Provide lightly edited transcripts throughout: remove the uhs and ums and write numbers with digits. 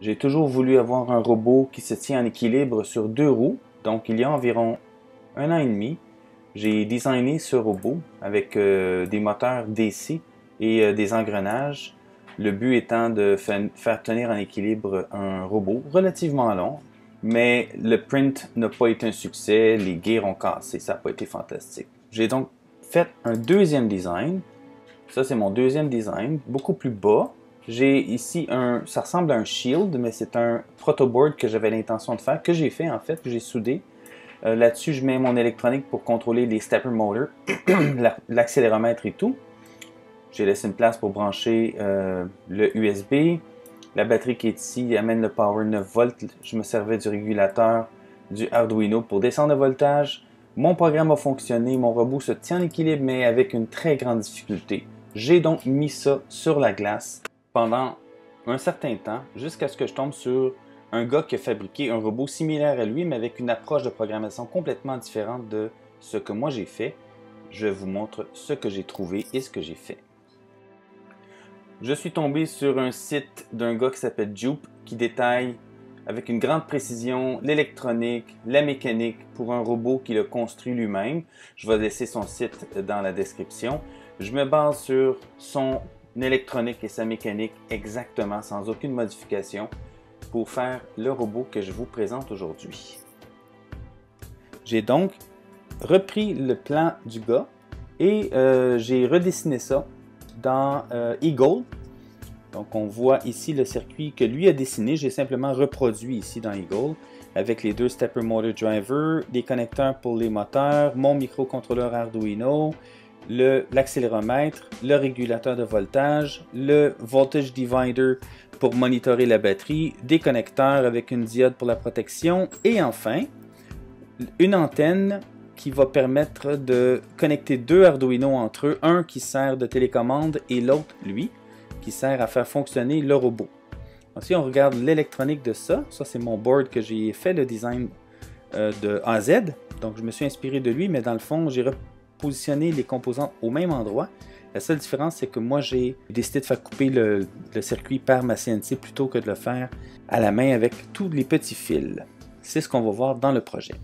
J'ai toujours voulu avoir un robot qui se tient en équilibre sur deux roues. Donc, il y a environ un an et demi, j'ai designé ce robot avec des moteurs DC et des engrenages. Le but étant de faire tenir en équilibre un robot relativement long, mais le print n'a pas été un succès, les gears ont cassé, ça n'a pas été fantastique. J'ai donc fait un deuxième design. Ça, c'est mon deuxième design, beaucoup plus bas. J'ai ici ça ressemble à un shield, mais c'est un protoboard que j'avais l'intention de faire, que j'ai fait en fait, que j'ai soudé. Là-dessus, je mets mon électronique pour contrôler les stepper motors, l'accéléromètre et tout. J'ai laissé une place pour brancher le USB. La batterie qui est ici amène le power 9 volts. Je me servais du régulateur du Arduino pour descendre le voltage. Mon programme a fonctionné, mon robot se tient en équilibre, mais avec une très grande difficulté. J'ai donc mis ça sur la glace pendant un certain temps, jusqu'à ce que je tombe sur un gars qui a fabriqué un robot similaire à lui, mais avec une approche de programmation complètement différente de ce que moi j'ai fait. Je vous montre ce que j'ai trouvé et ce que j'ai fait. Je suis tombé sur un site d'un gars qui s'appelle Jupe qui détaille avec une grande précision l'électronique, la mécanique pour un robot qu'il a construit lui-même. Je vais laisser son site dans la description. Je me base sur son électronique et sa mécanique exactement, sans aucune modification, pour faire le robot que je vous présente aujourd'hui. J'ai donc repris le plan du gars et j'ai redessiné ça dans Eagle. Donc on voit ici le circuit que lui a dessiné. J'ai simplement reproduit ici dans Eagle avec les deux stepper motor drivers, les connecteurs pour les moteurs, mon microcontrôleur Arduino, l'accéléromètre, le régulateur de voltage, le voltage divider pour monitorer la batterie, des connecteurs avec une diode pour la protection et enfin une antenne qui va permettre de connecter deux Arduino entre eux, un qui sert de télécommande et l'autre, lui, qui sert à faire fonctionner le robot. Ensuite, on regarde l'électronique de ça. Ça, c'est mon board que j'ai fait le design de A à Z. Donc, je me suis inspiré de lui, mais dans le fond, j'ai repositionné les composants au même endroit. La seule différence, c'est que moi, j'ai décidé de faire couper le circuit par ma CNC plutôt que de le faire à la main avec tous les petits fils. C'est ce qu'on va voir dans le projet.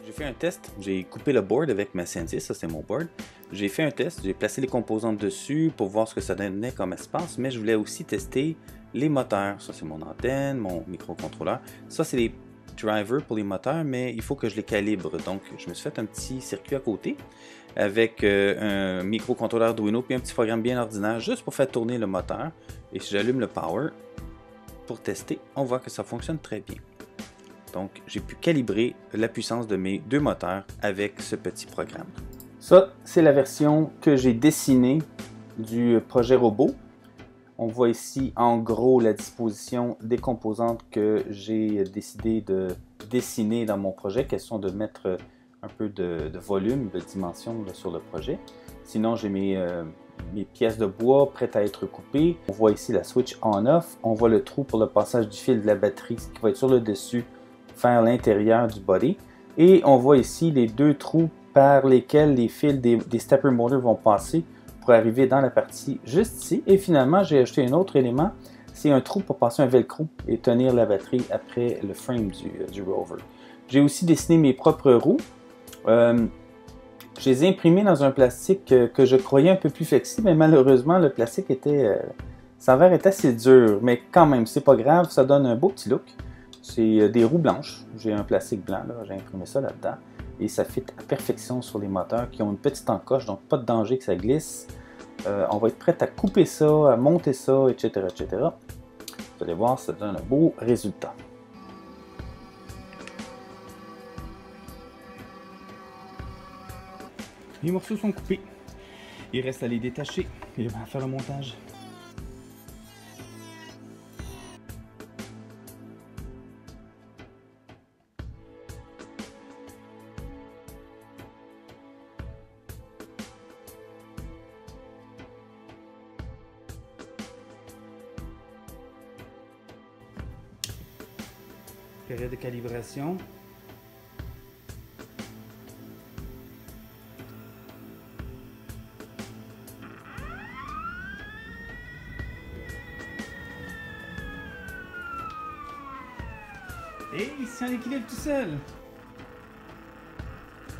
J'ai fait un test, j'ai coupé le board avec ma CNC, ça c'est mon board. J'ai fait un test, j'ai placé les composantes dessus pour voir ce que ça donnait comme espace, mais je voulais aussi tester les moteurs. Ça c'est mon antenne, mon microcontrôleur. Ça c'est les drivers pour les moteurs, mais il faut que je les calibre. Donc je me suis fait un petit circuit à côté avec un microcontrôleur Arduino puis un petit programme bien ordinaire juste pour faire tourner le moteur. Et si j'allume le power pour tester, on voit que ça fonctionne très bien. Donc, j'ai pu calibrer la puissance de mes deux moteurs avec ce petit programme. Ça, c'est la version que j'ai dessinée du projet robot. On voit ici en gros la disposition des composantes que j'ai décidé de dessiner dans mon projet, question de mettre un peu de volume, de dimension là, sur le projet. Sinon, j'ai mes pièces de bois prêtes à être coupées. On voit ici la switch on-off. On voit le trou pour le passage du fil de la batterie qui va être sur le dessus faire l'intérieur du body. Et on voit ici les deux trous par lesquels les fils des stepper motors vont passer pour arriver dans la partie juste ici. Et finalement, j'ai ajouté un autre élément. C'est un trou pour passer un velcro et tenir la batterie après le frame du rover. J'ai aussi dessiné mes propres roues. Je les ai imprimées dans un plastique que je croyais un peu plus flexible, mais malheureusement, le plastique s'avère être assez dur. Mais quand même, c'est pas grave, ça donne un beau petit look. C'est des roues blanches. J'ai un plastique blanc, j'ai imprimé ça là-dedans. Et ça fit à perfection sur les moteurs qui ont une petite encoche, donc pas de danger que ça glisse. On va être prêt à couper ça, à monter ça, etc., etc. Vous allez voir, ça donne un beau résultat. Les morceaux sont coupés. Il reste à les détacher et à faire le montage. Période de calibration. Et il se tient en équilibre tout seul.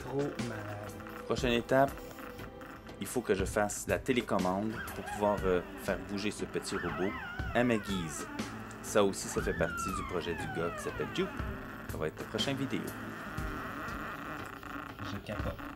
Trop malade. Prochaine étape, il faut que je fasse la télécommande pour pouvoir faire bouger ce petit robot à ma guise. Ça aussi, ça fait partie du projet du gars qui s'appelle Juke. Ça va être la prochaine vidéo. Je capote.